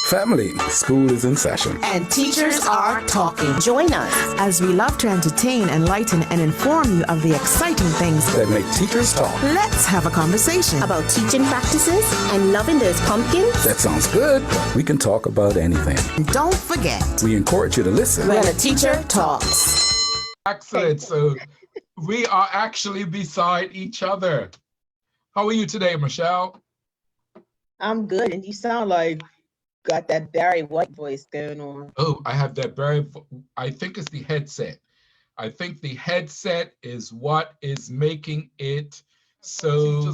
Family, school is in session. And teachers are talking. Join us as we love to entertain, enlighten, and inform you of the exciting things that make teachers talk. Let's have a conversation about teaching practices and loving those pumpkins. That sounds good. We can talk about anything. And don't forget, we encourage you to listen when a teacher talks. Excellent. So we are actually beside each other. How are you today, Michelle? I'm good, and you sound like got that Barry White voice going on. Oh, I have that I think it's the headset. I think the headset is what is making it so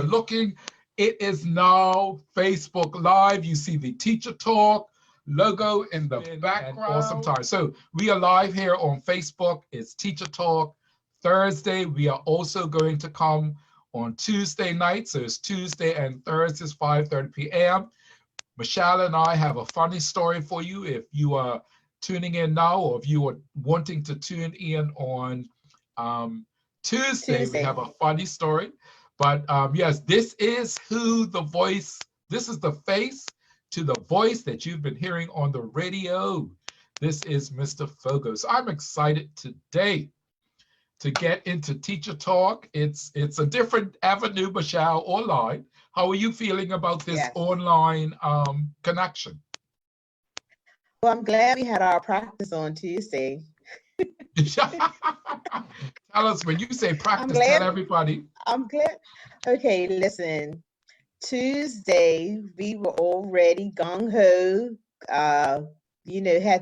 looking. It is now Facebook Live. You see the Teacher Talk logo in the background. Awesome time. So we are live here on Facebook. It's Teacher Talk Thursday. We are also going to come on Tuesday night. So it's Tuesday and Thursdays, 5:30 p.m. Michelle and I have a funny story for you if you are tuning in now, or if you are wanting to tune in on Tuesday. We have a funny story. But yes, this is this is the face to the voice that you've been hearing on the radio. This is Mr. Fogo. So I'm excited today to get into Teacher Talk. It's a different avenue, Michelle, online. How are you feeling about this online connection? Well, I'm glad we had our practice on Tuesday. Tell us, when you say practice, tell everybody. I'm glad. Okay, listen. Tuesday, we were already gung-ho. Had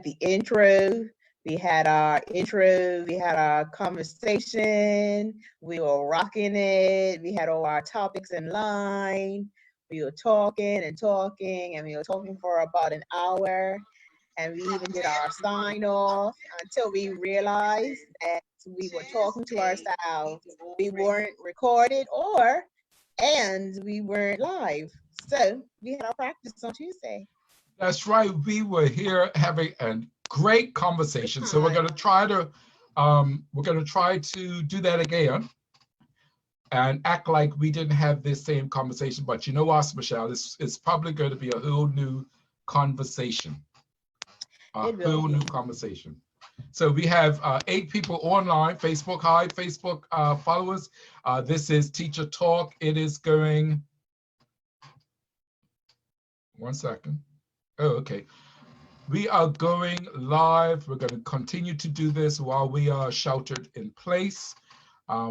the intro. We had our intro, we had our conversation, we were rocking it, we had all our topics in line, we were talking, and we were talking for about an hour, and we even did our sign off until we realized that we were talking to ourselves. We weren't recorded and we weren't live. So we had our practice on Tuesday. That's right, we were here having a great conversation. So we're going to try to do that again and act like we didn't have this same conversation. But you know us, Michelle, it's probably going to be a whole new conversation. Whole new conversation. So we have 8 people online. Facebook, hi, Facebook followers. This is Teacher Talk. It is going. 1 second. Oh, okay. We are going live. We're going to continue to do this while we are sheltered in place.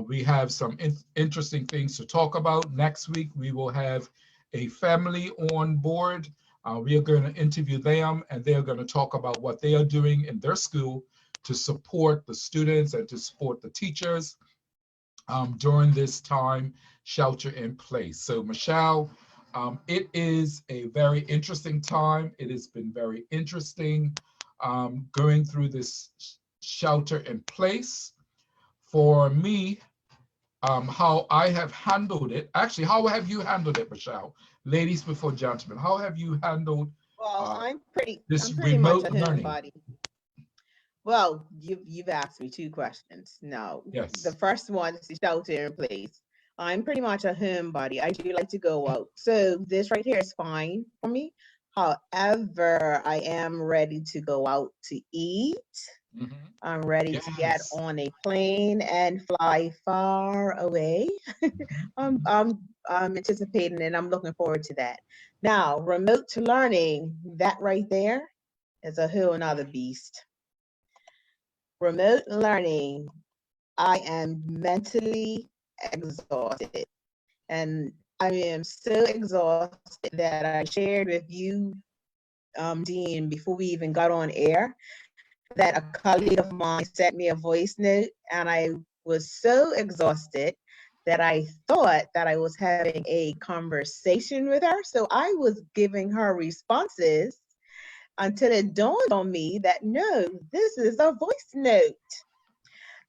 We have some interesting things to talk about. Next week, we will have a family on board. We are going to interview them, and they're going to talk about what they are doing in their school to support the students and to support the teachers during this time, shelter in place. So, Michelle, it is a very interesting time. It has been very interesting going through this shelter in place. For me, how I have handled it, actually, how have you handled it, Michelle? Ladies before gentlemen, how have you handled I'm pretty remote much a learning? homebody. Well, you've asked me 2 questions. Now, yes. The first one is the shelter in place. I'm pretty much a homebody. I do like to go out. So this right here is fine for me. However, I am ready to go out to eat. Mm-hmm. I'm ready to get on a plane and fly far away. I'm anticipating and I'm looking forward to that. Now, remote learning, that right there is a whole nother beast. Remote learning, I am mentally exhausted, and I am so exhausted that I shared with you, Dean, before we even got on air, that a colleague of mine sent me a voice note, and I was so exhausted that I thought that I was having a conversation with her. So I was giving her responses until it dawned on me that no, this is a voice note.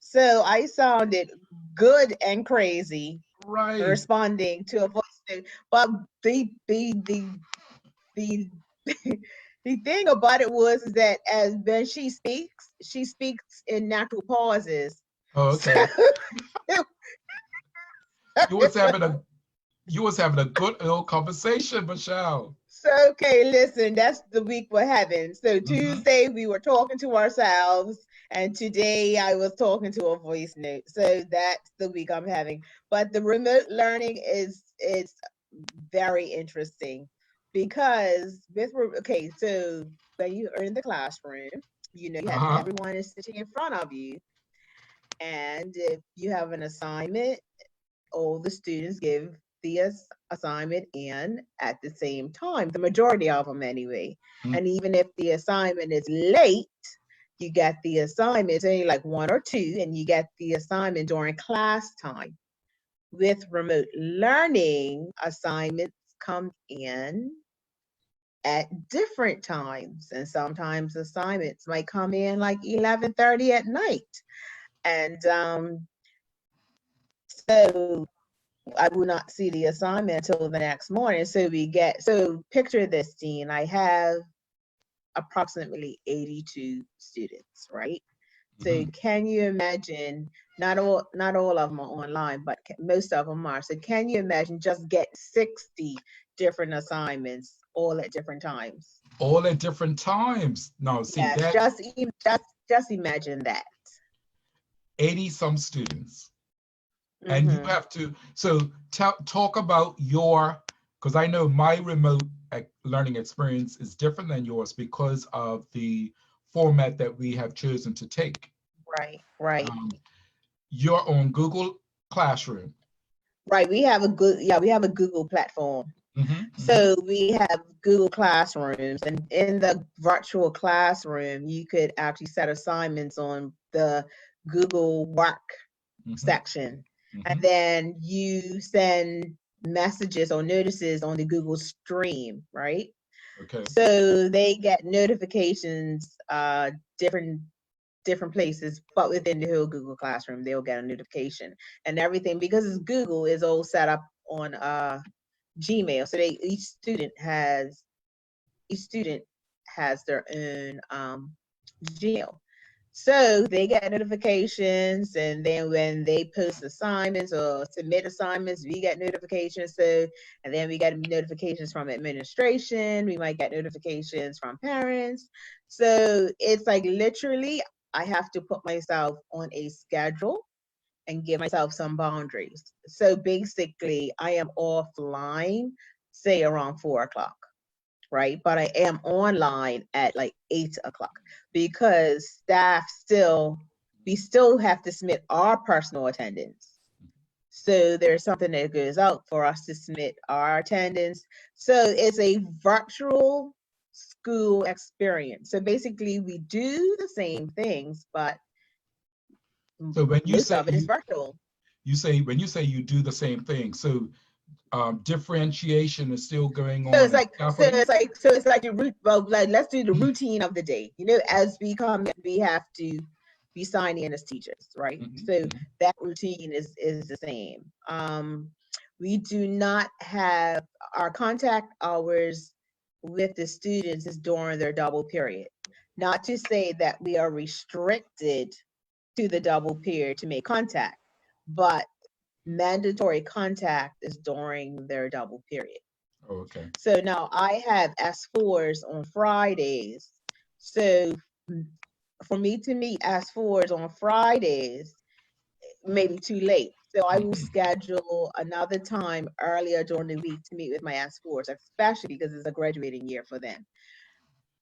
So I sounded good and crazy, right, responding to a voice note. But the thing about it was that when she speaks in natural pauses. Oh, okay. So, you was having a You was having a good old conversation, Michelle. So, okay, listen, that's the week we're having. So Mhm. Tuesday we were talking to ourselves, and today I was talking to a voice note. So that's the week I'm having. But the remote learning is very interesting because okay, so when you are in the classroom, you have Uh-huh. everyone is sitting in front of you, and if you have an assignment, all the students give the assignment in at the same time, the majority of them anyway. Mm. And even if the assignment is late, you get the assignment, it's only like one or two, and you get the assignment during class time. With remote learning, assignments come in at different times, and sometimes assignments might come in like 11:30 at night. And so I will not see the assignment until the next morning. So picture this, Dean. I have approximately 82 students, right? So Mhm. can you imagine, not all of them are online, but most of them are. So can you imagine just getting 60 different assignments all at different times? All at different times. Now, see Yes, that just imagine that. 80 some students. And you Mm-hmm. have to, so talk about your, because I know my remote learning experience is different than yours because of the format that we have chosen to take. Right, right. Um, you're on Google Classroom. Right. We have a Google platform. Mhm, mhm. So we have Google Classrooms, and in the virtual classroom, you could actually set assignments on the Google Work Mhm, section, and mhm. then you send messages or notices on the Google Stream, right? Okay. So they get notifications, different places, but within the whole Google Classroom, they'll get a notification and everything because it's Google is all set up on Gmail. So each student has their own Gmail. So they get notifications, and then when they post assignments or submit assignments, we get notifications. So, and then we get notifications from administration. We might get notifications from parents. So it's like literally, I have to put myself on a schedule and give myself some boundaries. So basically, I am offline, say around 4 o'clock, right? But I am online at like 8 o'clock because we still have to submit our personal attendance. So there's something that goes out for us to submit our attendance. So it's a virtual school experience. So basically, we do the same things, but So when you most say of it is virtual. when you say you do the same thing, so differentiation is still going So on it's and like, scaffolding. the root. Well, like let's do the routine of the day. As we come, we have to be signed in as teachers, right? Mhm, So mhm. that routine is the same. We do not have our contact hours with the students is during their double period. Not to say that we are restricted to the double period to make contact, but mandatory contact is during their double period. Oh, okay. So now I have S4s on Fridays. So for me to meet S4s on Fridays may be too late. So I will Mhm. schedule another time earlier during the week to meet with my S4s, especially because it's a graduating year for them.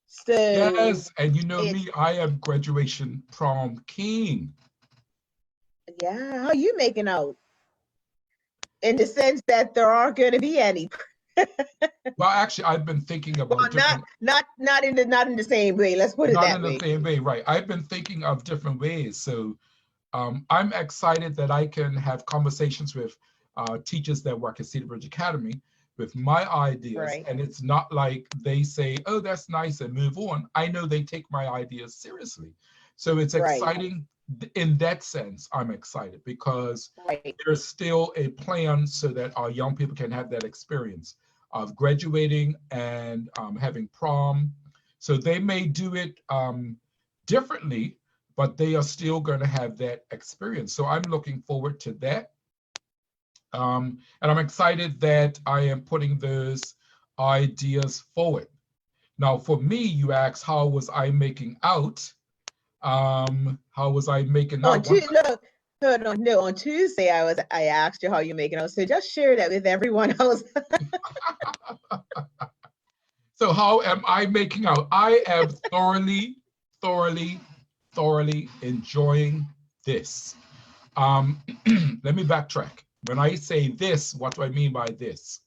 So Yes, and you know it's, me, I am graduation prom king. yeah, how you making out? In the sense that there aren't going to be any. Well, actually, I've been thinking about Well, not different, not in the same way. Let's put it not that in the way. same way, right? I've been thinking of different ways. So I'm excited that I can have conversations with teachers that work at Cedar Bridge Academy with my ideas. Right, And it's not like they say, oh, that's nice and move on. I know they take my ideas seriously. So it's right, exciting in that sense. I'm excited because right. there's still a plan so that our young people can have that experience of graduating and having prom. So they may do it differently, but they are still going to have that experience. So I'm looking forward to that. And I'm excited that I am putting those ideas forward. Now, for me, you asked, how was I making out? How was I making out? No, on Tuesday I asked you how you're making out. So just share that with everyone else. So how am I making out? I am thoroughly enjoying this. Let me backtrack. When I say this, what do I mean by this?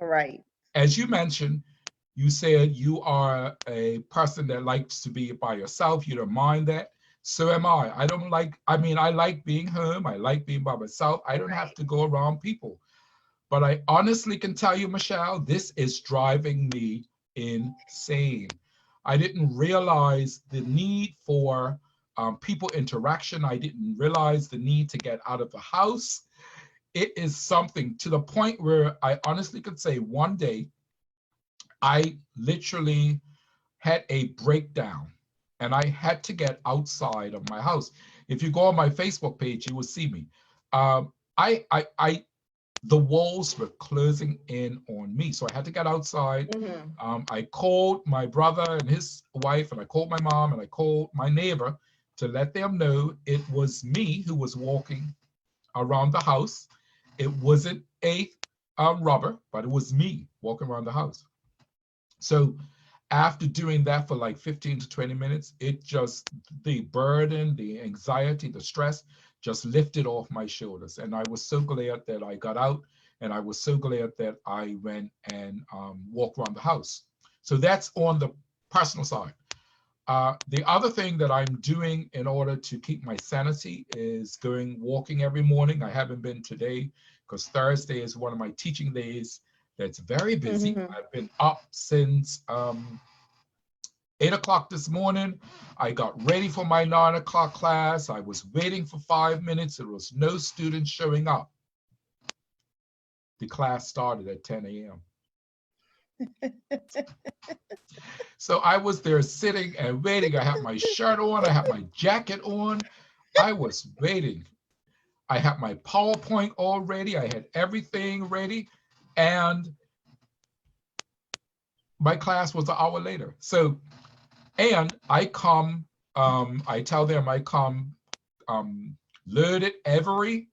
Right. As you mentioned, you said you are a person that likes to be by yourself. You don't mind that. So am I. I like being home. I like being by myself. I don't have to go around people. But I honestly can tell you, Michelle, this is driving me insane. I didn't realize the need for people interaction. I didn't realize the need to get out of the house. It is something to the point where I honestly could say one day, I literally had a breakdown and I had to get outside of my house. If you go on my Facebook page, you will see me. The walls were closing in on me. So I had to get outside. I called my brother and his wife, and I called my mom, and I called my neighbor to let them know it was me who was walking around the house. It wasn't a robber, but it was me walking around the house. So after doing that for like 15 to 20 minutes, the burden, the anxiety, the stress just lifted off my shoulders. And I was so glad that I got out, and I was so glad that I went and walked around the house. So that's on the personal side. The other thing that I'm doing in order to keep my sanity is walking every morning. I haven't been today because Thursday is one of my teaching days that's very busy. I've been up since 8 o'clock this morning. I got ready for my 9 o'clock class. I was waiting for 5 minutes. There was no students showing up. The class started at 10 a.m. So I was there sitting and waiting. I had my shirt on. I had my jacket on. I was waiting. I had my PowerPoint all ready. I had everything ready. And my class was an hour later. So, and I come, I tell them I come loaded every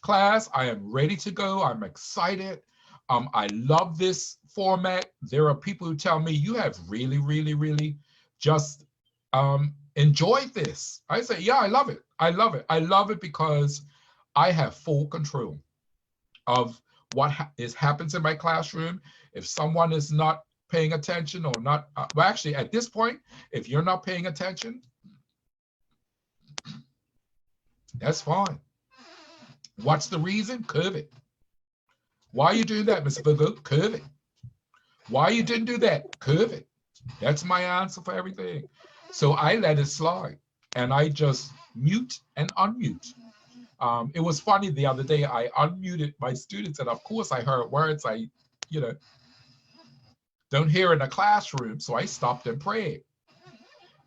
class. I am ready to go. I'm excited. I love this format. There are people who tell me you have really just enjoyed this. I say, yeah, I love it. I love it. I love it because I have full control of what happens in my classroom. If someone is not paying attention or not, well, actually at this point, if you're not paying attention, that's fine. What's the reason? COVID. Why are you doing that, Mr. Virgo? COVID. Why you didn't do that? COVID. That's my answer for everything. So I let it slide and I just mute and unmute. It was funny the other day, I unmuted my students and of course I heard words I, don't hear in a classroom. So I stopped and prayed.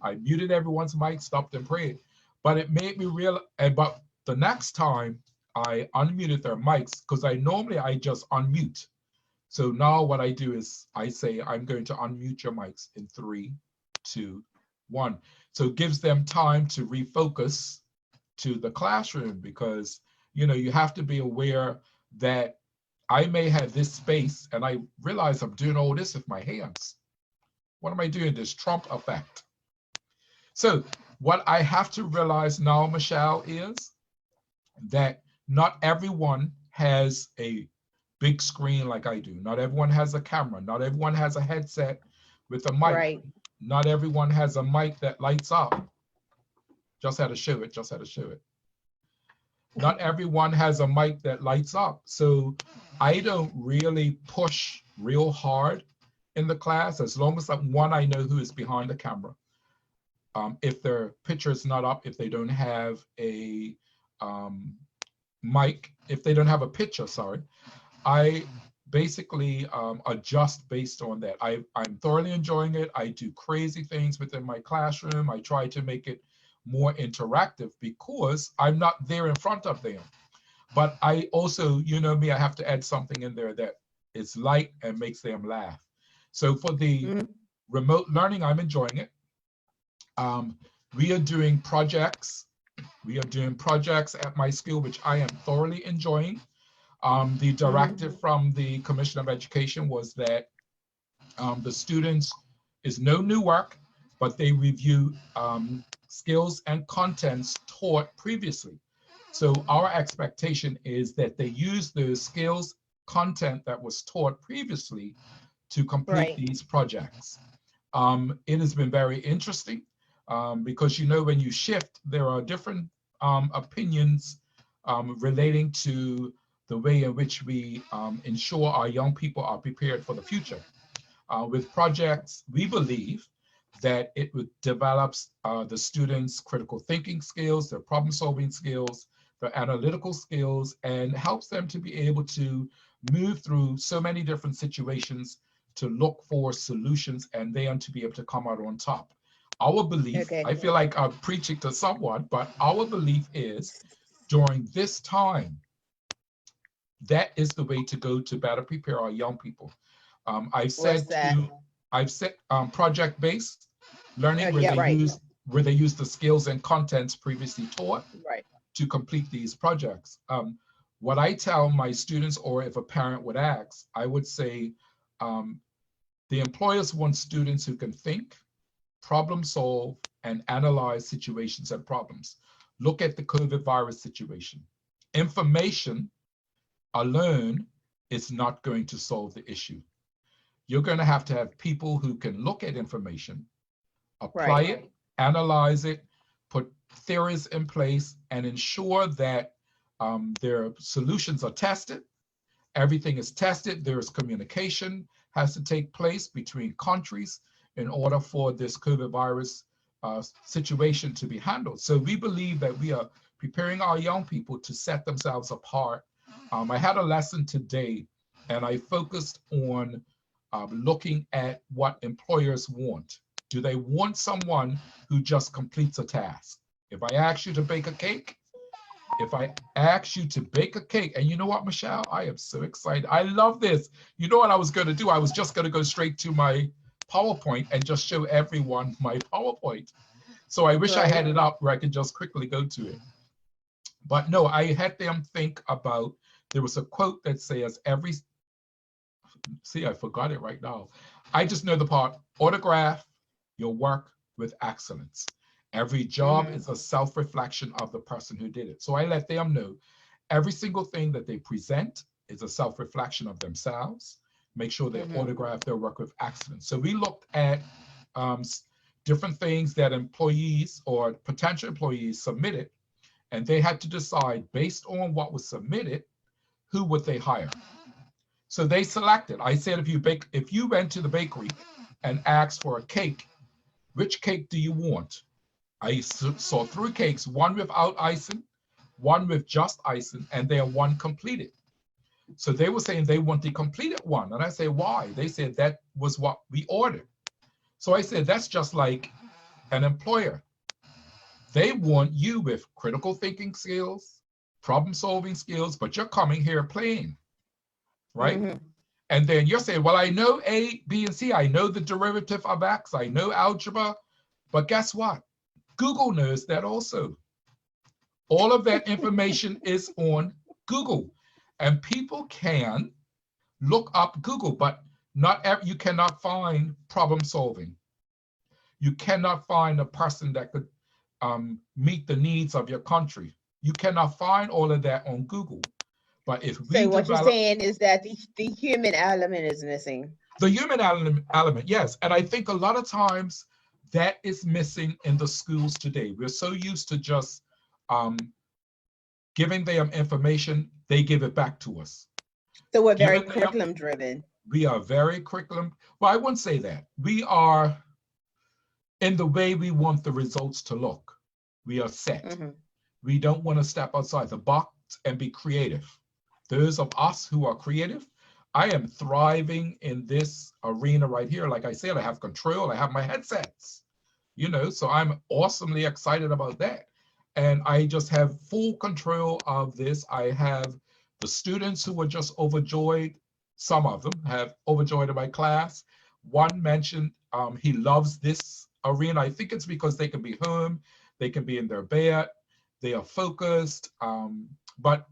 I muted everyone's mic, stopped and prayed. But it made me realize, but the next time I unmuted their mics, because I just unmute. So now what I do is I say, I'm going to unmute your mics in 3, 2, 1. So it gives them time to refocus to the classroom because, you have to be aware that I may have this space and I realize I'm doing all this with my hands. What am I doing? This Trump effect. So what I have to realize now, Michelle, is that not everyone has a big screen like I do. Not everyone has a camera. Not everyone has a headset with a mic. Right. Not everyone has a mic that lights up. Just had to show it. Not everyone has a mic that lights up. So I don't really push real hard in the class as long as I know who is behind the camera. If their picture is not up, if they don't have a mic, if they don't have a picture, sorry, I basically adjust based on that. I'm thoroughly enjoying it. I do crazy things within my classroom. I try to make it more interactive because I'm not there in front of them. But I also, you know me, I have to add something in there that is light and makes them laugh. So for the remote learning, I'm enjoying it. We are doing projects. We are doing projects at my school, which I am thoroughly enjoying. The directive from the Commission of Education was that the students is no new work, but they review skills and contents taught previously. So our expectation is that they use the skills content that was taught previously to complete these projects. It has been very interesting because, you know, when you shift, there are different opinions relating to the way in which we ensure our young people are prepared for the future. With projects, we believe that it develops the students' critical thinking skills, their problem-solving skills, their analytical skills, and helps them to be able to move through so many different situations to look for solutions and then to be able to come out on top. Our belief, I feel like I'm preaching to someone, but our belief is during this time, that is the way to go to better prepare our young people. I've said project-based learning where they use the skills and contents previously taught to complete these projects. What I tell my students, or if a parent would ask, I would say the employers want students who can think, problem solve, and analyze situations and problems. Look at the COVID virus situation. Information alone is not going to solve the issue. You're going to have people who can look at information, apply it, analyze it, put theories in place, and ensure that their solutions are tested. Everything is tested. There's communication has to take place between countries in order for this COVID virus situation to be handled. So we believe that we are preparing our young people to set themselves apart. I had a lesson today, and I focused on looking at what employers want. Do they want someone who just completes a task? If I ask you to bake a cake, and you know what, Michelle, I am so excited. I love this. You know what I was going to do? I was just going to go straight to my PowerPoint and just show everyone my PowerPoint. So I wish I had it up where I could just quickly go to it. But no, I had them think about, there was a quote that says I forgot it right now. I just know the part, autograph your work with excellence. Every job is a self-reflection of the person who did it. So I let them know every single thing that they present is a self-reflection of themselves. Make sure they autograph their work with excellence. So we looked at different things that employees or potential employees submitted, and they had to decide based on what was submitted, who would they hire? So they selected. I said, if you went to the bakery and asked for a cake, which cake do you want? I saw 3 cakes, one without icing, one with just icing, and then one completed. So they were saying they want the completed one. And I say, why? They said that was what we ordered. So I said, that's just like an employer. They want you with critical thinking skills, problem solving skills, but you're coming here playing, right? And then you're saying, well, I know A, B, and C. I know the derivative of X. I know algebra. But guess what? Google knows that also. All of that information is on Google. And people can look up Google, but you cannot find problem solving. You cannot find a person that could meet the needs of your country. You cannot find all of that on Google. But if we So what you're saying is that the human element is missing. The human element, yes. And I think a lot of times that is missing in the schools today. We're so used to just giving them information, they give it back to us. So we're very curriculum driven. We are very curriculum. Well, I wouldn't say that. We are in the way we want the results to look. We are set. We don't want to step outside the box and be creative. Those of us who are creative, I am thriving in this arena right here. Like I said, I have control, I have my headsets, you know, so I'm awesomely excited about that. and I just have full control of this. I have the students who were just overjoyed. Some of them have overjoyed in my class. One mentioned he loves this arena. I think it's because they can be home, they can be in their bed, they are focused. But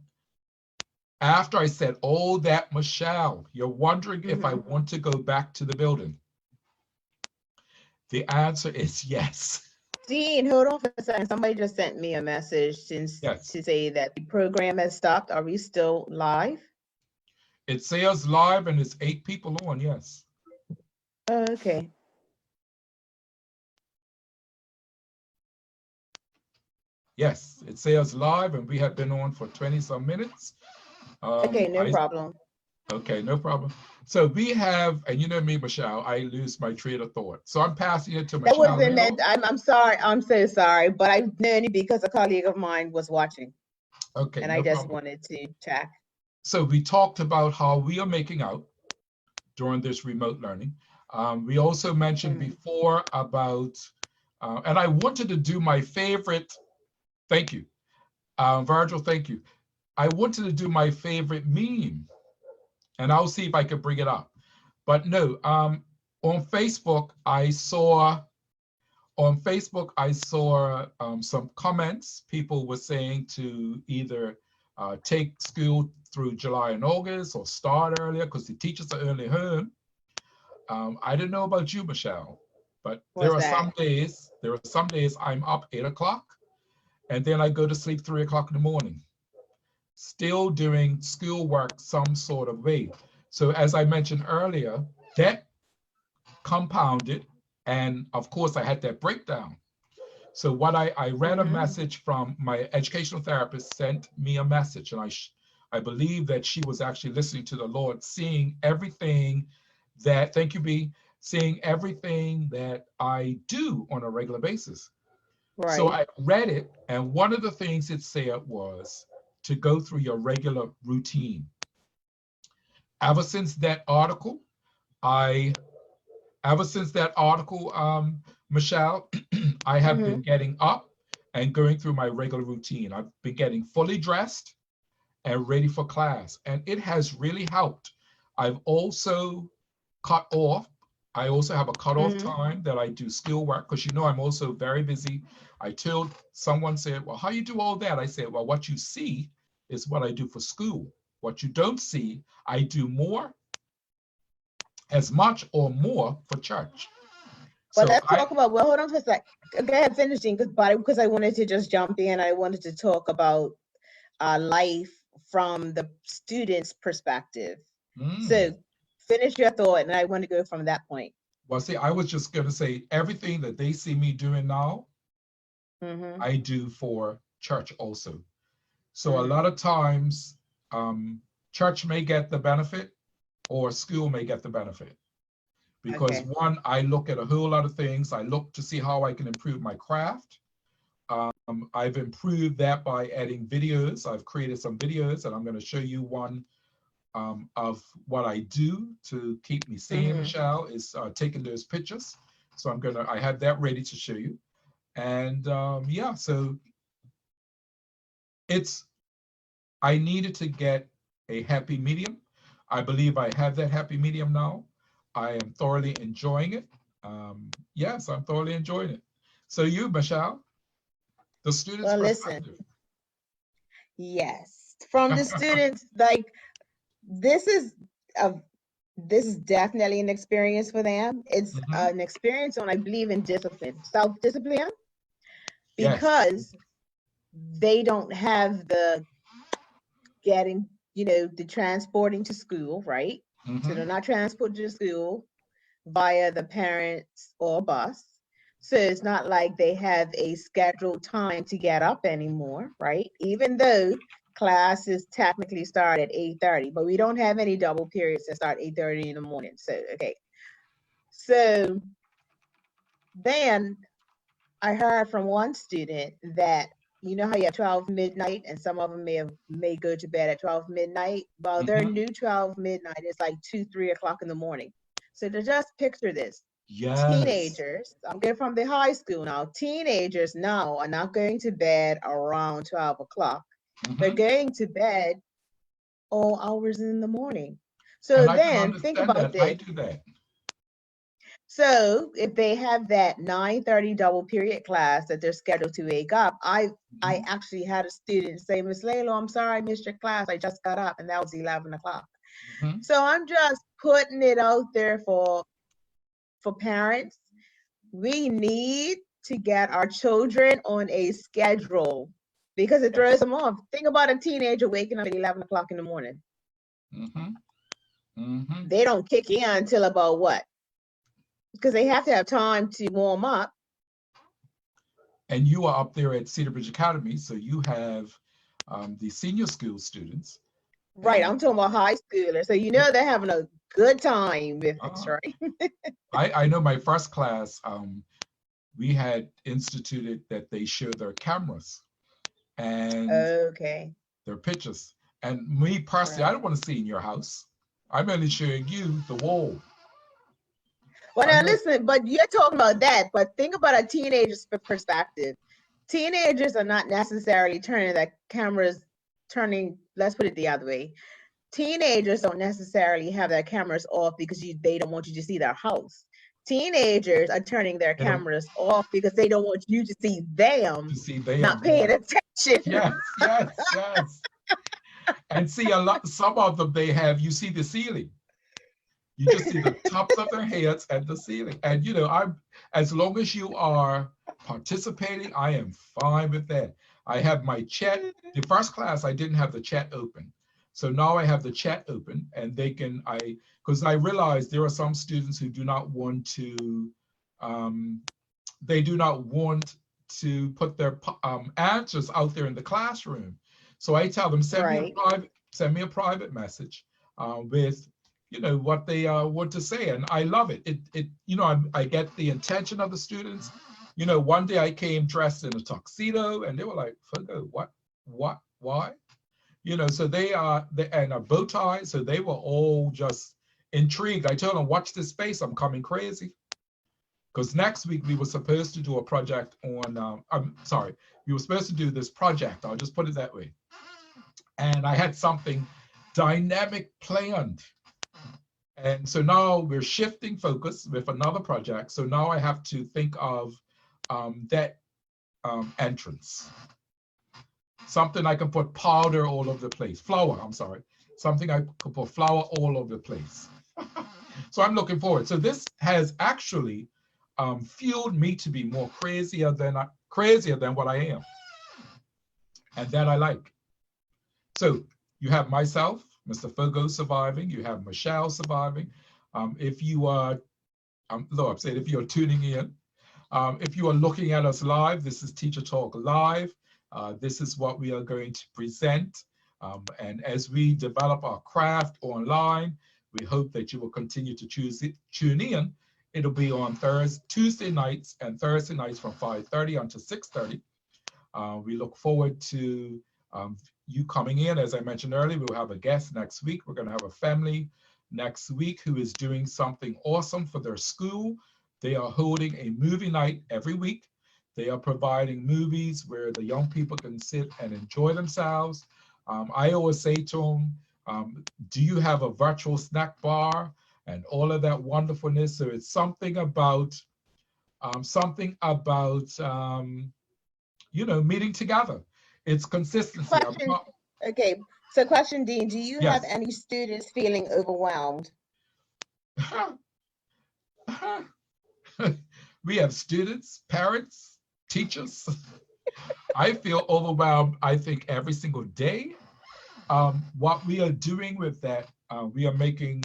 after I said all that, Michelle, you're wondering if I want to go back to the building. The answer is yes. Dean, hold on for a second. Somebody just sent me a message Yes. to say that the program has stopped. Are we still live? It says live and it's 8 people on, yes. Okay. Yes, it says live and we have been on for 20 some minutes. Okay, no problem. Okay, no problem. So we have, and you know me, Michelle, I lose my train of thought. So I'm passing it to Michelle. That wasn't meant. I'm sorry. I'm so sorry, but I known it because a colleague of mine was watching. Okay, and no I just problem. wanted to check. So we talked about how we are making out during this remote learning. We also mentioned before about, and I wanted to do my favorite, thank you, Virgil, thank you. I wanted to do my favorite meme, and I'll see if I can bring it up. But no, on Facebook, I saw some comments. People were saying to either take school through July and August or start earlier because the teachers are early home. I don't know about you, Michelle, but there are some days I'm up 8 o'clock and then I go to sleep 3 o'clock in the morning, still doing schoolwork some sort of way. So as I mentioned earlier, that compounded, and of course I had that breakdown. So what I read a message from my educational therapist, sent me a message, and I believe that she was actually listening to the Lord, seeing everything that, thank you, B, seeing everything that I do on a regular basis. Right. So I read it, and one of the things it said was to go through your regular routine. Ever since that article, Michelle, I have been getting up and going through my regular routine. I've been getting fully dressed and ready for class, and it has really helped. I've also cut off. I also have a cutoff time that I do skill work because I'm also very busy. I told someone, said, well, how you do all that? I said, well, what you see is what I do for school. What you don't see, I do more, as much or more for church. Well, let's talk about, well, hold on for a sec. Go ahead, finishing, because I wanted to just jump in. I wanted to talk about life from the student's perspective. So finish your thought, and I want to go from that point. Well, see, I was just going to say everything that they see me doing now, I do for church also. So a lot of times, church may get the benefit or school may get the benefit. Because one, I look at a whole lot of things. I look to see how I can improve my craft. I've improved that by adding videos. I've created some videos, and I'm going to show you one of what I do to keep me sane, Michelle, is taking those pictures. So I have that ready to show you. And yeah, so I needed to get a happy medium. I believe I have that happy medium now. I am thoroughly enjoying it. Yes, I'm thoroughly enjoying it. So you, Michelle, the students' perspective. Listen. Yes, from the students, like this is definitely an experience for them. It's an experience on, I believe, in discipline, self-discipline, because they don't have the getting, the transporting to school, right? So they're not transported to school via the parents or bus. So it's not like they have a scheduled time to get up anymore, right? Even though classes technically start at 8:30, but we don't have any double periods that start 8:30 in the morning. So, okay. So then I heard from one student that, how you have 12 midnight and some of them may go to bed at 12 midnight. Well, their new 12 midnight is like 2, 3 o'clock in the morning. So to just picture this, Yes. Teenagers, I'm getting from the high school now. Teenagers now are not going to bed around 12 o'clock. They're going to bed all hours in the morning. So And I can then think understand about that. I this. do that. So if they have that 9:30 double period class that they're scheduled to wake up, I actually had a student say, Miss Layla, I'm sorry I missed your class. I just got up, and that was 11 o'clock. Mhm. So I'm just putting it out there for parents. We need to get our children on a schedule because it throws them off. Think about a teenager waking up at 11 o'clock in the morning. Mhm. Mhm. They don't kick in until about what? Because they have to have time to warm up. And you are up there at Cedar Bridge Academy, so you have the senior school students. Right, And I'm talking about high schoolers. So you know they're having a good time with this, right? I know my first class, we had instituted that they show their cameras and Okay. their pictures. And me personally, I don't want to see in your house. I'm only showing you the wall. Well, I'm now not, listen, but you're talking about that, but think about a teenager's perspective. Teenagers are not necessarily turning their cameras, let's put it the other way. Teenagers don't necessarily have their cameras off because they don't want you to see their house. Teenagers are turning their they don't cameras off because they don't want you to see them to see them. not paying attention. Yes, yes, yes. And see some of them you see the ceiling. You just see the tops of their heads and the ceiling. And as long as you are participating, I am fine with that. I have my chat. The first class, I didn't have the chat open. So now I have the chat open, and because I realize there are some students who do not want to, they do not want to put their answers out there in the classroom. So I tell them, send me a private message with what they want to say, and I love it. I get the intention of the students. One day I came dressed in a tuxedo, and they were like, "Fogo, what, why?" So and a bow tie, so they were all just intrigued. I told them, "Watch this space. I'm coming crazy." Because next week we were supposed to do a project on. We were supposed to do this project. I'll just put it that way. And I had something dynamic planned. And so now we're shifting focus with another project. So now I have to think of that entrance. Something I can put powder all over the place. Flour, I'm sorry. Something I could put flour all over the place. So I'm looking forward. So this has actually fueled me to be more crazier than what I am. And that I like. So you have myself, Mr. Fogo surviving. You have Michelle surviving. If you are, if you're tuning in, if you are looking at us live, this is Teacher Talk Live. This is what we are going to present. And as we develop our craft online, we hope that you will continue to tune in. It'll be on Tuesday nights and Thursday nights from 5:30 until 6:30. We look forward to you coming in. As I mentioned earlier, we'll have a guest next week. We're going to have a family next week who is doing something awesome for their school. They are holding a movie night every week. They are providing movies where the young people can sit and enjoy themselves. I always say to them, do you have a virtual snack bar and all of that wonderfulness? So it's something about meeting together. It's consistency. Okay, so question, Dean, do you have Yes. any students feeling overwhelmed? We have students, parents, teachers. I feel overwhelmed, I think, every single day. What we are doing with that, we are making,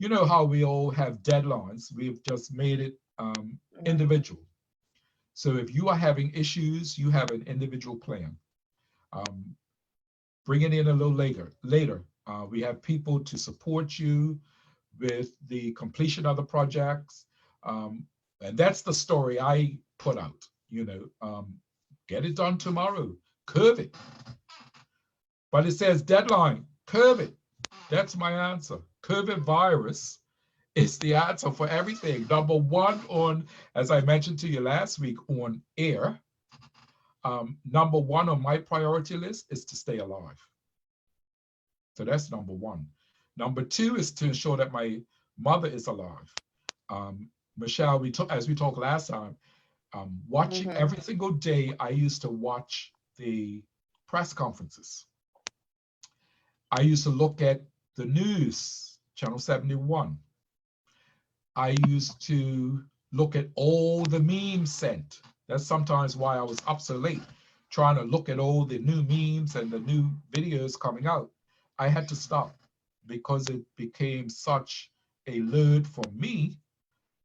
how we all have deadlines. We've just made it individual. So if you are having issues, you have an individual plan. Bring it in a little later. We have people to support you with the completion of the projects. And that's the story I put out, get it done tomorrow, curve it. But it says deadline, curve it. That's my answer. COVID virus is the answer for everything. Number one on, as I mentioned to you last week, on air, number one on my priority list is to stay alive. So that's number one. Number two is to ensure that my mother is alive. Michelle, as we talked last time, watching every single day, I used to watch the press conferences. I used to look at the news, Channel 71. I used to look at all the memes sent. That's sometimes why I was up so late, trying to look at all the new memes and the new videos coming out. I had to stop because it became such a load for me.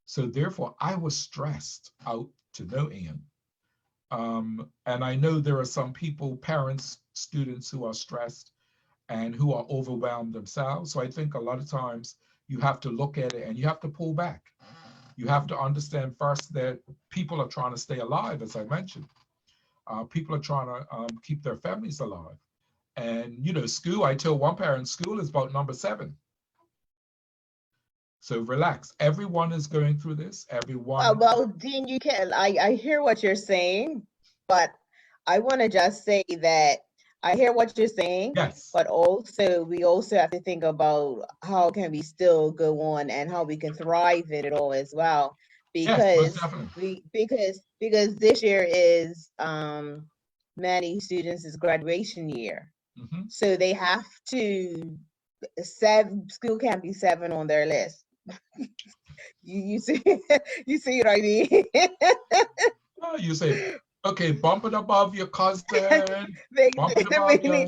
So therefore, I was stressed out to no end. And I know there are some people, parents, students who are stressed and who are overwhelmed themselves. So I think a lot of times you have to look at it and you have to pull back. You have to understand first that people are trying to stay alive, as I mentioned. People are trying to keep their families alive. And, you know, school, I tell one parent, school is about number 7. So relax. Everyone is going through this. Everyone. Well, Dean, you can. I hear what you're saying, but I want to just say that I hear what you're saying. Yes. But also, we also have to think about how can we still go on and how we can thrive in it all as well. Yes, most Because definitely. because this year is many students' graduation year, so they have to school can't be 7 on their list. You see you see what I mean? You say, okay, bump it above your cousin, They bump it above really your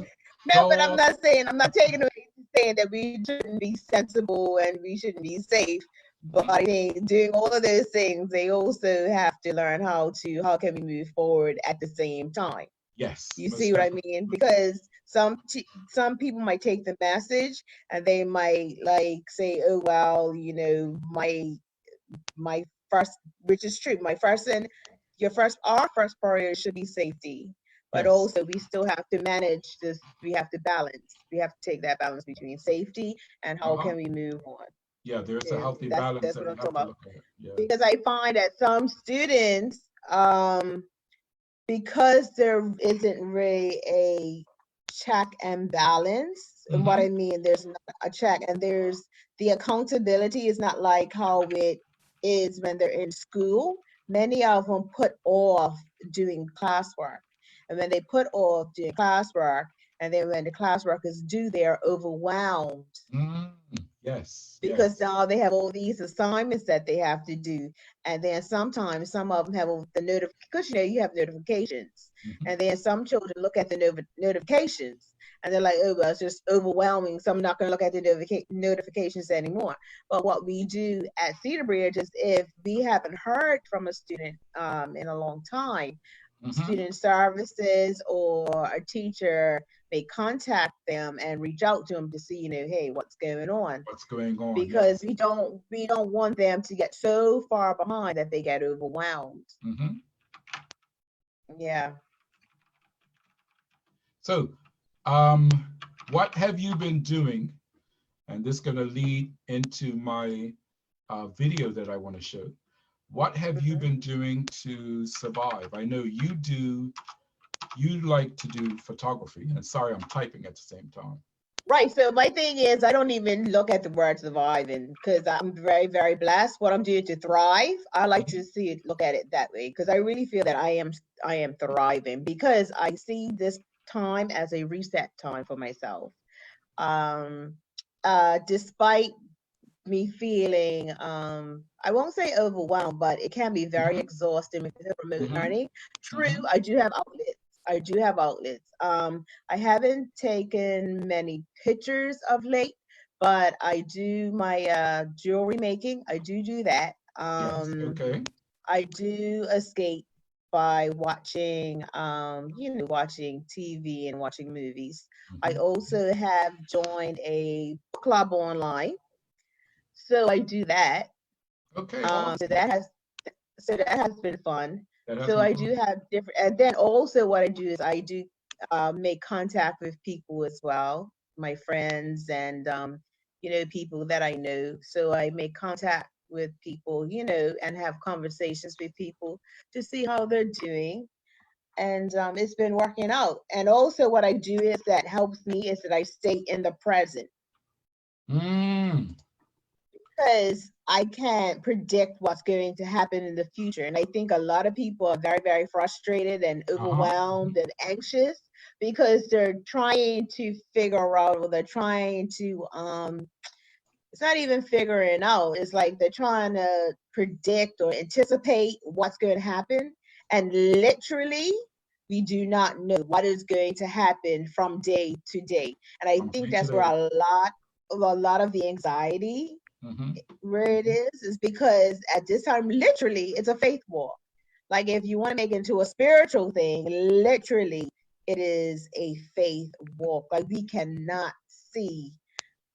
no, but dog. I'm not taking away saying that we shouldn't be sensible and we shouldn't be safe. But I mean, doing all of those things, they also have to learn how can we move forward at the same time. Yes, You most see what I definitely. mean? Because some people might take the message and they might like say, "Oh well, you know, my first," which is true, our first priority should be safety. But Yes. also we still have to manage this. We have to balance. We have to take that balance between safety and how Uh-huh. can we move on. Yeah, there's a And healthy balance that's that what we I'm talking have to about. look at. Yeah. Because I find that some students, because there isn't really a check and balance. And what I mean, there's not a check and there's the accountability is not like how it is when they're in school. Many of them put off doing classwork. And when they put off doing classwork, and then when the classwork is due, they're overwhelmed Yes, because yes. now they have all these assignments that they have to do. And then sometimes some of them have the because you have notifications. And then some children look at the notifications and they're like, oh, well, it's just overwhelming. So I'm not going to look at the notifications anymore. But what we do at Cedar Bridge is if we haven't heard from a student in a long time, student services or a teacher may contact them and reach out to them to see, hey, what's going on? What's going on? Because Yes. we don't want them to get so far behind that they get overwhelmed. Yeah. So, what have you been doing? And this is going to lead into my video that I want to show. What have you been doing to survive? I know you like to do photography. And sorry, I'm typing at the same time. Right. So my thing is, I don't even look at the word surviving because I'm very, very blessed. What I'm doing to thrive, I like to look at it that way because I really feel that I am thriving because I see this time as a reset time for myself. Despite me feeling, I won't say overwhelmed, but it can be very exhausting with remote learning. True, I do have outlets. I haven't taken many pictures of late, but I do my jewelry making. I do that. Yes. Okay. I do escape by watching, watching TV and watching movies. I also have joined a book club online, so I do that. Okay. Awesome. So that has been fun. That has So been I fun. do have different, and then also what I do is I do make contact with people as well, my friends, and people that I know. So I make contact with people, and have conversations with people to see how they're doing. And it's been working out. And also, what I do is that helps me is that I stay in the present Mm, because I can't predict what's going to happen in the future. And I think a lot of people are very, very frustrated and uh-huh. overwhelmed and anxious because they're trying to figure out, or they're trying to it's not even figuring out. It's like they're trying to predict or anticipate what's going to happen. And literally, we do not know what is going to happen from day to day. And I From think day that's where to day. a lot of the anxiety Mm-hmm. where it is because at this time, literally, it's a faith war. Like if you want to make it into a spiritual thing, literally, it is a faith walk. Like we cannot see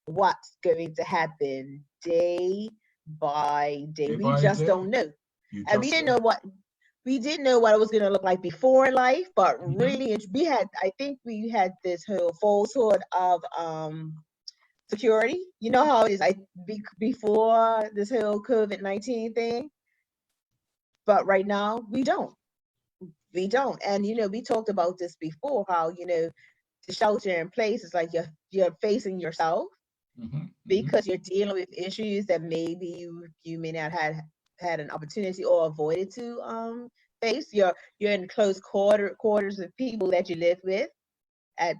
what's going to happen day by day. Day We by just day. don't know. You And just don't. we didn't know what it was going to look like before in life, but Mm-hmm. really I think we had this whole falsehood of security. You know how it is before this whole COVID-19 thing, but right now we don't. We don't. And we talked about this before, how the shelter in place is like you're facing yourself Mm-hmm. Mm-hmm. because you're dealing with issues that maybe you may not have had an opportunity or avoided to face. You're in close quarters with people that you live with at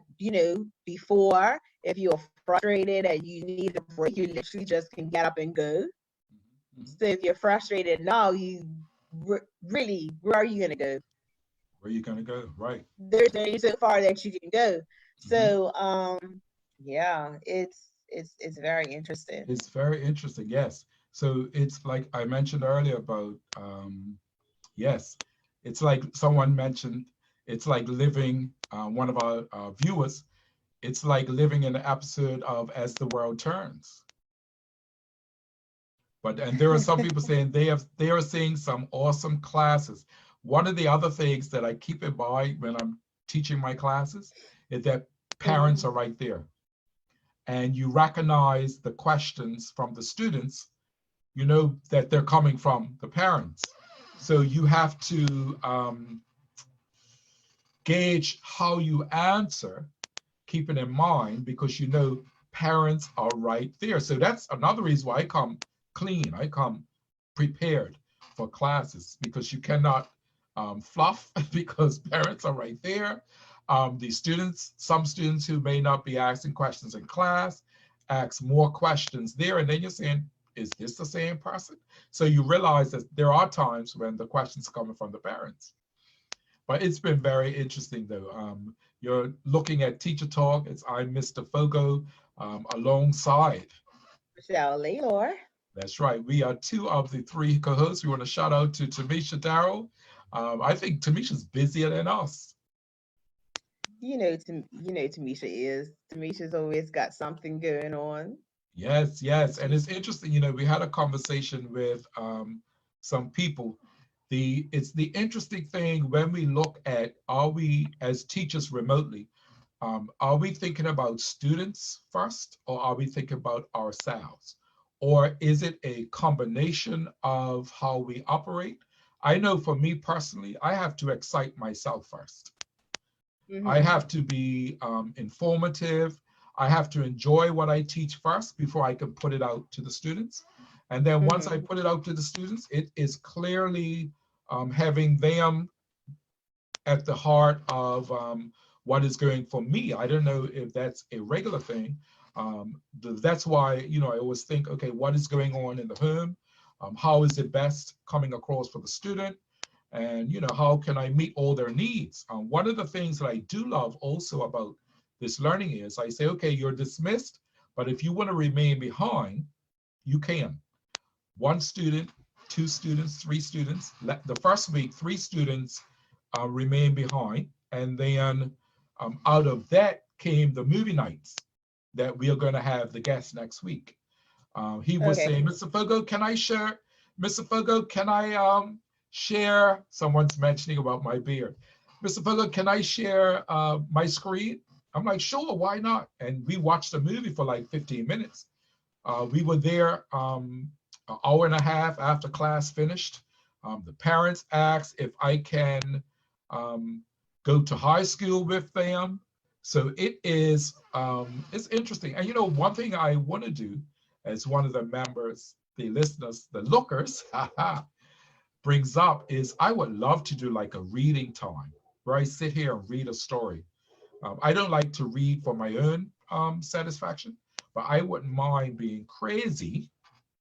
before. If you're frustrated and you need a break, you literally just can get up and go. Mm-hmm. So if you're frustrated now, really, where are you gonna go? Where you gonna go? Right. There's only so far that you can go. Mm-hmm. So yeah, it's very interesting. It's very interesting. Yes. So it's like I mentioned earlier about yes, it's like someone mentioned. It's like living. One of our viewers. It's like living in an episode of As the World Turns. But and there are some people saying they are seeing some awesome classes. One of the other things that I keep in mind when I'm teaching my classes is that parents Mhm. are right there, and you recognize the questions from the students. You know that they're coming from the parents, so you have to gauge how you answer, keeping in mind because parents are right there. So that's another reason why I come clean. I come prepared for classes because you cannot fluff because parents are right there. Some students who may not be asking questions in class, ask more questions there, and then you're saying, is this the same person? So you realize that there are times when the questions are coming from the parents. But it's been very interesting though. You're looking at Teacher Talk. I'm Mr. Fogo alongside. Michelle Laylor. That's right. We are two of the three co-hosts. We want to shout out to Tamisha Darrow. I think Tamisha's busier than us. Tamisha's always got something going on. Yes, yes. And it's interesting, we had a conversation with some people. It's the interesting thing when we look at, are we as teachers remotely, are we thinking about students first, or are we thinking about ourselves? Or is it a combination of how we operate? I know for me personally, I have to excite myself first. I Mm-hmm. have to be informative. I have to enjoy what I teach first before I can put it out to the students. And then once I Mm-hmm. put it out to the students, it is clearly having them at the heart of what is going for me. I don't know if that's a regular thing. That's why, I always think, okay, what is going on in the home? How is it best coming across for the student? And, how can I meet all their needs? One of the things that I do love also about this learning is I say, okay, you're dismissed, but if you want to remain behind, you can. One student, two students, three students. The first week, three students remain behind. And then out of that came the movie nights that we are going to have the guests next week. He was Okay. saying, Mr. Fogo, can I share? Mr. Fogo, can I share? Someone's mentioning about my beard. Mr. Fogo, can I share my screen? I'm like, sure, why not? And we watched the movie for like 15 minutes. We were there an hour and a half after class finished. The parents asked if I can go to high school with them. So it is, it's interesting. And you know, one thing I want to do as one of the members, the listeners, the lookers, brings up is I would love to do like a reading time where I sit here and read a story. I don't like to read for my own satisfaction, but I wouldn't mind being crazy,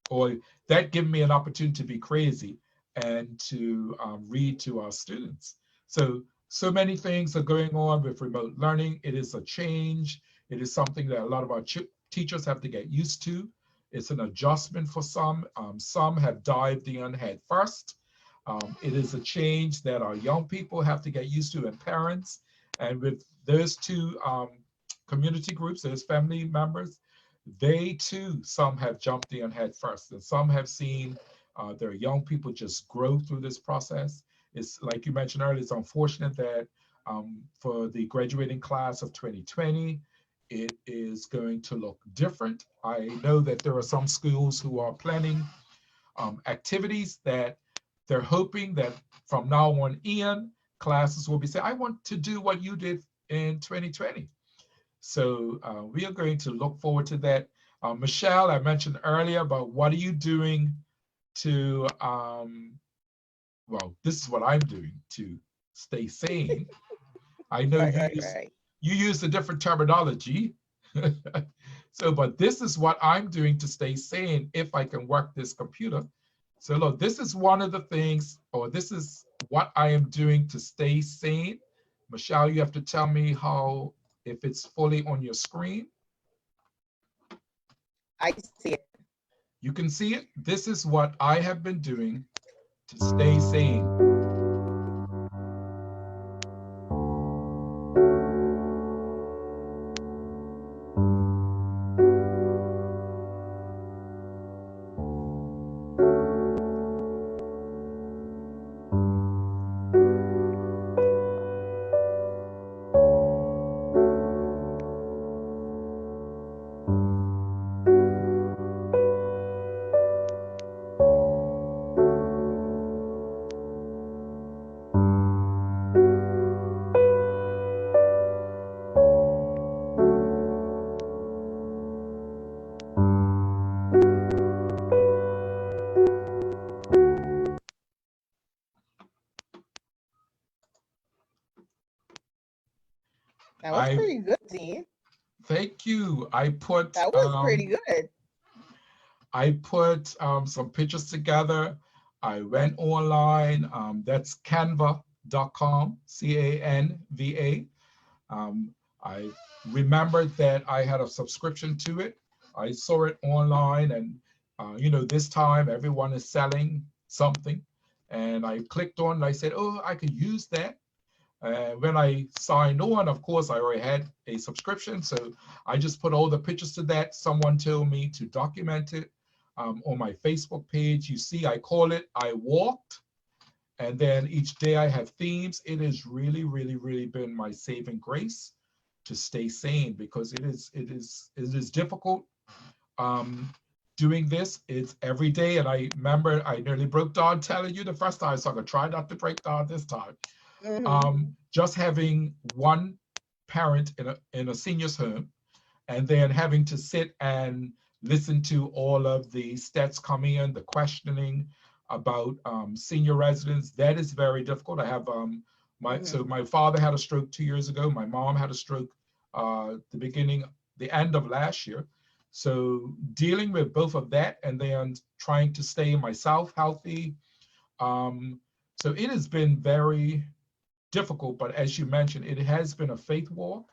or that give me an opportunity to be crazy and to read to our students. So many things are going on with remote learning. It is a change. It is something that a lot of our teachers have to get used to. It's an adjustment for some. Some have dived in head first. It is a change that our young people have to get used to, and parents. And with those two community groups, those family members, they too, some have jumped in head first, and some have seen their young people just grow through this process. It's like you mentioned earlier, it's unfortunate that for the graduating class of 2020, it is going to look different. I know that there are some schools who are planning activities that they're hoping that from now on in, classes will be saying, I want to do what you did in 2020. So we are going to look forward to that. Michelle, I mentioned earlier about what are you doing to, well, this is what I'm doing to stay sane. I know you use a different terminology. So, but this is what I'm doing to stay sane if I can work this computer. So look, this is one of the things, or this is what I am doing to stay sane. Michelle, you have to tell me how, if it's fully on your screen. I see it. You can see it. This is what I have been doing to stay sane. That was pretty good, Dean. Thank you. I put that was pretty good. I put some pictures together. I went online. That's canva.com, C-A-N-V-A. I remembered that I had a subscription to it. I saw it online, and you know, this time everyone is selling something. And I clicked on and I said, oh, I could use that. When I signed on, of course, I already had a subscription. So I just put all the pictures to that. Someone told me to document it on my Facebook page. You see, I call it I Walked. And then each day I have themes. It has really, really, really been my saving grace to stay sane, because it is difficult doing this. It's every day. And I remember I nearly broke down telling you the first time, so I'm gonna try not to break down this time. Just having one parent in a senior's home, and then having to sit and listen to all of the stats coming in, the questioning about senior residents. That is very difficult. I have so my father had a stroke 2 years ago. My mom had a stroke the end of last year. So dealing with both of that, and then trying to stay myself healthy. So it has been very difficult, but as you mentioned, it has been a faith walk.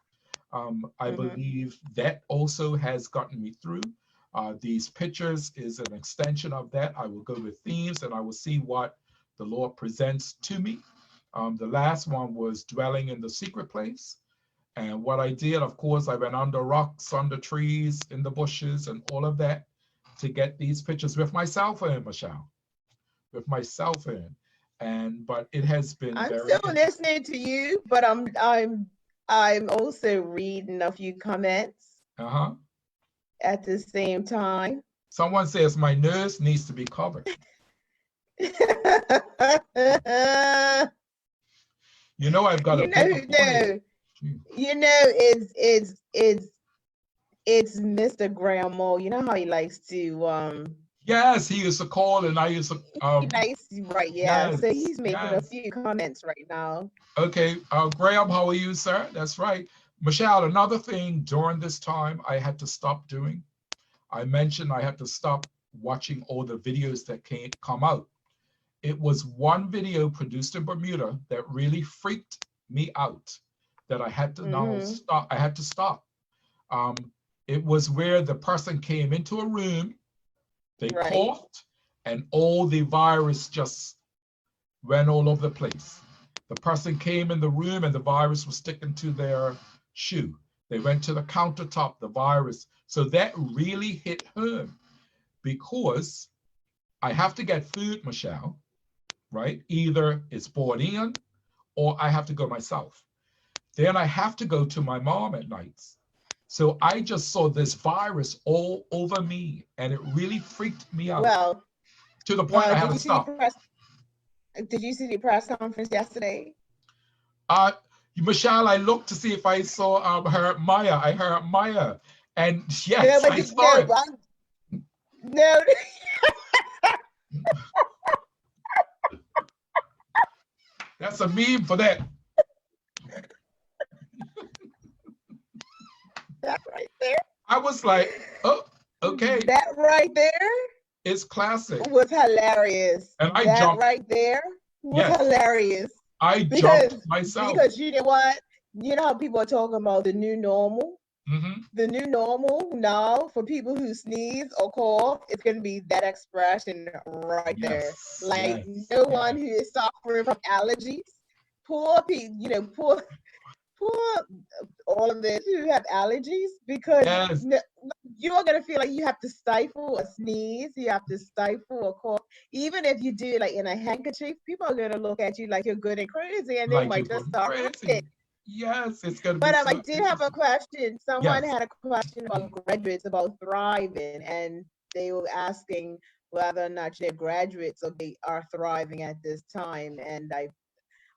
I believe that also has gotten me through. These pictures is an extension of that. I will go with themes and I will see what the Lord presents to me. The last one was dwelling in the secret place. And what I did, of course, I went under rocks, under trees, in the bushes, and all of that to get these pictures with my cell phone, Michelle, with my cell phone. But it has been. I'm still listening to you, but I'm also reading a few comments. at the same time. Someone says my nose needs to be covered. You know, I've got a bit of forehead. It's Mr. Grandma. You know how he likes to Yes, he used to call, and I used to right, yeah. So yes, he's making a yes. few comments right now. Okay, Graham, how are you, sir? That's right. Michelle, another thing during this time I had to stop doing. I mentioned I had to stop watching all the videos that can't come out. It was one video produced in Bermuda that really freaked me out that I had to now stop. I had to stop. It was where the person came into a room, they coughed, and all the virus just went all over the place. The person came in the room and the virus was sticking to their shoe. They went to the countertop, the virus. So that really hit home because I have to get food, Michelle, right? Either it's brought in or I have to go myself. Then I have to go to my mom at nights. So I just saw this virus all over me and it really freaked me out. Well, to the point I had to stop. Did you see the press conference yesterday? Michelle, I looked to see if I saw her Maya. I heard Maya. And yes, I saw it. No. That's a meme for that. That right there. I was like, oh, okay. That right there. It's classic. Was hilarious. And I that jumped. Right there was hilarious. I jumped myself. Because you know what? You know how people are talking about the new normal? The new normal now for people who sneeze or cough, it's going to be that expression right there. Like no one who is suffering from allergies. Poor people, poor all of this who have allergies because you're going to feel like you have to stifle a sneeze, you have to stifle a cough. Even if you do like in a handkerchief, people are going to look at you like you're good and crazy and they might just start crazy. Yes, it's going to be. But I did have a question. Someone had a question about graduates about thriving, and they were asking whether or not their graduates are thriving at this time. And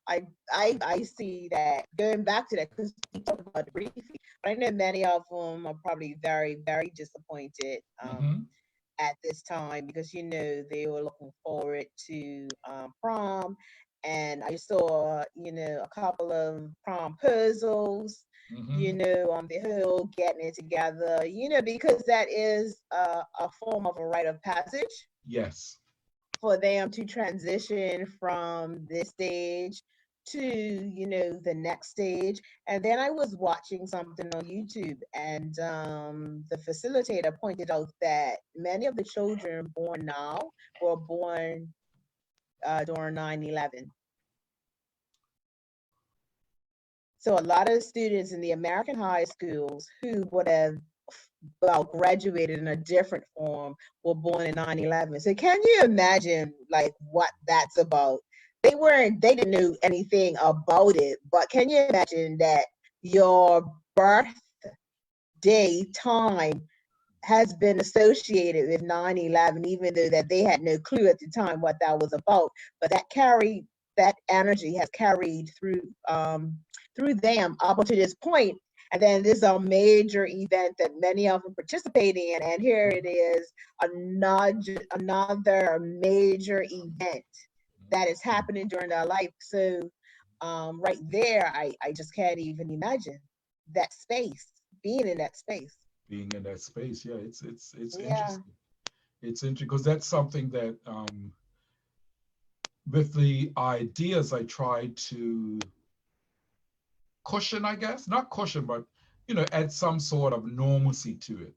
I see that going back to that because we talked about it briefly, but I know many of them are probably very, very disappointed at this time because they were looking forward to prom, and I saw a couple of prom puzzles, on the hill getting it together, because that is a form of a rite of passage. Yes. For them to transition from this stage to the next stage. And then I was watching something on YouTube, and the facilitator pointed out that many of the children born now were born during 9/11. So a lot of students in the American high schools who would have graduated in a different form were born in 9/11. So can you imagine like what that's about? They didn't know anything about it, but can you imagine that your birthday time has been associated with 9/11, even though that they had no clue at the time what that was about, but that energy has carried through them up until this point. And then this is a major event that many of them participate in. And here it is, another major event that is happening during their life. So right there, I just can't even imagine that space, being in that space. Being in that space, yeah, it's interesting. It's interesting because that's something that with the ideas I tried to cushion, I guess, not cushion, but add some sort of normalcy to it.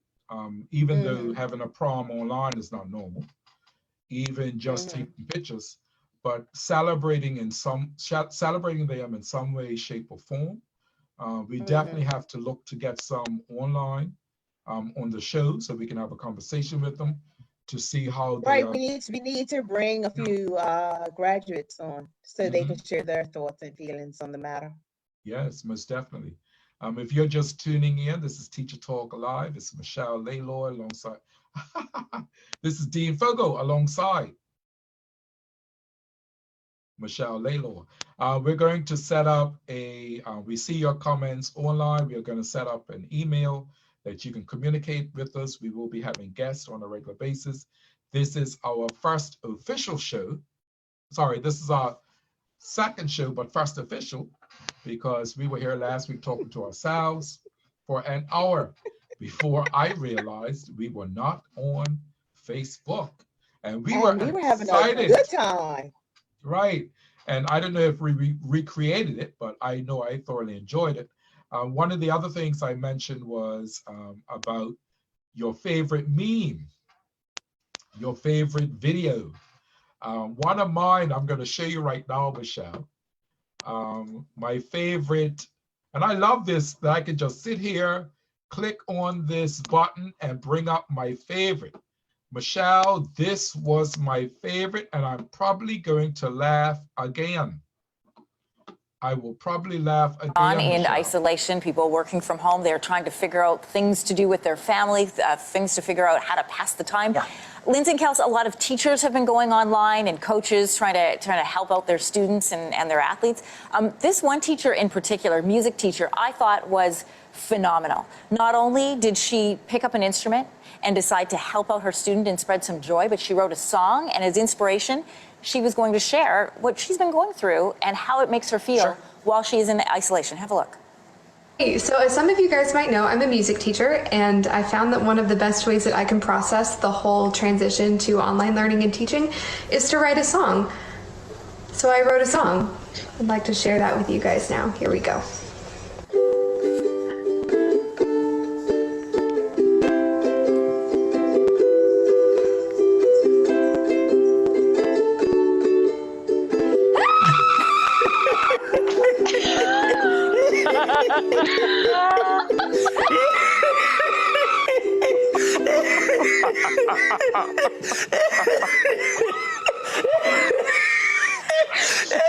Even though having a prom online is not normal, even just taking pictures, but celebrating them in some way, shape, or form. We definitely have to look to get some online on the show so we can have a conversation with them to see how they are. We need to bring a few graduates on so they can share their thoughts and feelings on the matter. Yes, most definitely. If you're just tuning in, this is Teacher Talk Live. It's Michelle Laylaw alongside. This is Dean Fogo alongside Michelle Laylaw. We're going to set up we see your comments online. We are going to set up an email that you can communicate with us. We will be having guests on a regular basis. This is our first official show. Sorry, this is our second show, but first official, because we were here last week talking to ourselves for an hour before I realized we were not on Facebook. And we were having excited. a good time. Right. And I don't know if we recreated it, but I know I thoroughly enjoyed it. One of the other things I mentioned was about your favorite meme, your favorite video. One of mine, I'm going to show you right now, Michelle. My favorite, and I love this, that I can just sit here, click on this button and bring up my favorite. Michelle, this was my favorite, and I'm probably going to laugh again. I will probably laugh again. In Michelle. isolation, people working from home, they're trying to figure out things to do with their family, things to figure out how to pass the time. Yeah. Lindsay and Kels, a lot of teachers have been going online and coaches trying to help out their students and their athletes. This one teacher in particular, music teacher, I thought was phenomenal. Not only did she pick up an instrument and decide to help out her student and spread some joy, but she wrote a song, and as inspiration, she was going to share what she's been going through and how it makes her feel while she's in isolation. Have a look. Hey, so as some of you guys might know, I'm a music teacher, and I found that one of the best ways that I can process the whole transition to online learning and teaching is to write a song. So I wrote a song. I'd like to share that with you guys now. Here we go.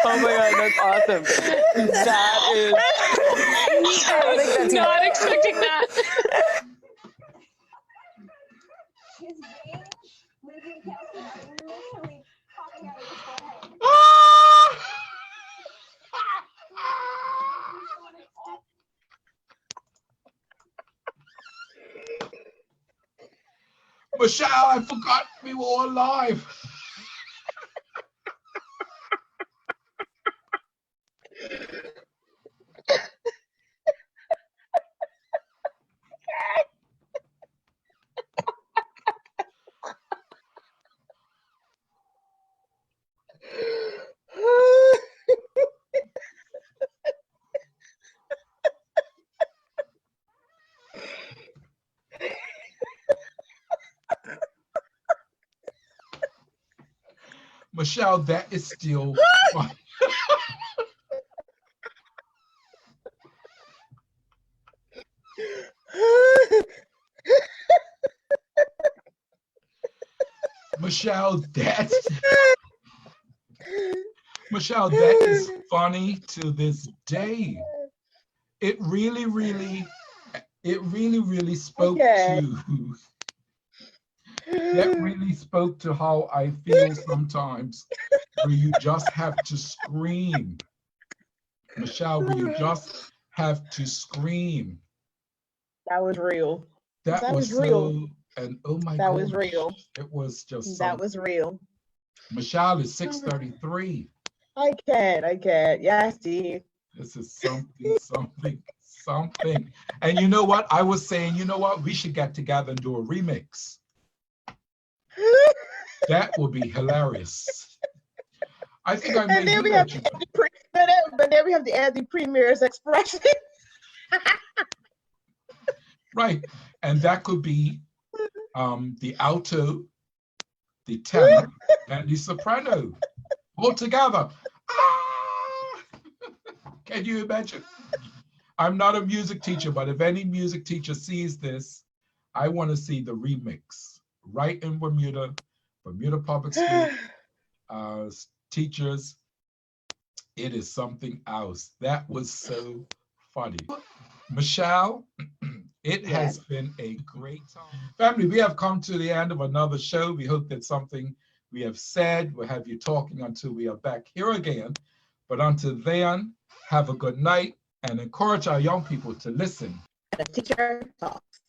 Oh my God, that's awesome. That is. I was not expecting that. Michelle, I forgot we were all live. Michelle, that is still fun. Michelle, that is funny to this day. It really spoke to. That really spoke to how I feel sometimes, where you just have to scream. Michelle, where you just have to scream. That was real. That was real. And oh my God. That was real. It was just that was real. Michelle is 6:33. I can't. Yes, Steve. This is something. And you know what? I was saying, you know what? We should get together and do a remix. That would be hilarious. I think I may do that. But then we have to add the premier's expression. Right. And that could be the alto, the tenor, and the soprano all together. Ah! Can you imagine? I'm not a music teacher, but if any music teacher sees this, I want to see the remix. Right in Bermuda Public School teachers, it is something else. That was so funny. Michelle, it has Yes. been a great time. Family, we have come to the end of another show. We hope that something we have said will have you talking until we are back here again. But until then, have a good night and encourage our young people to listen. The Teacher Talks.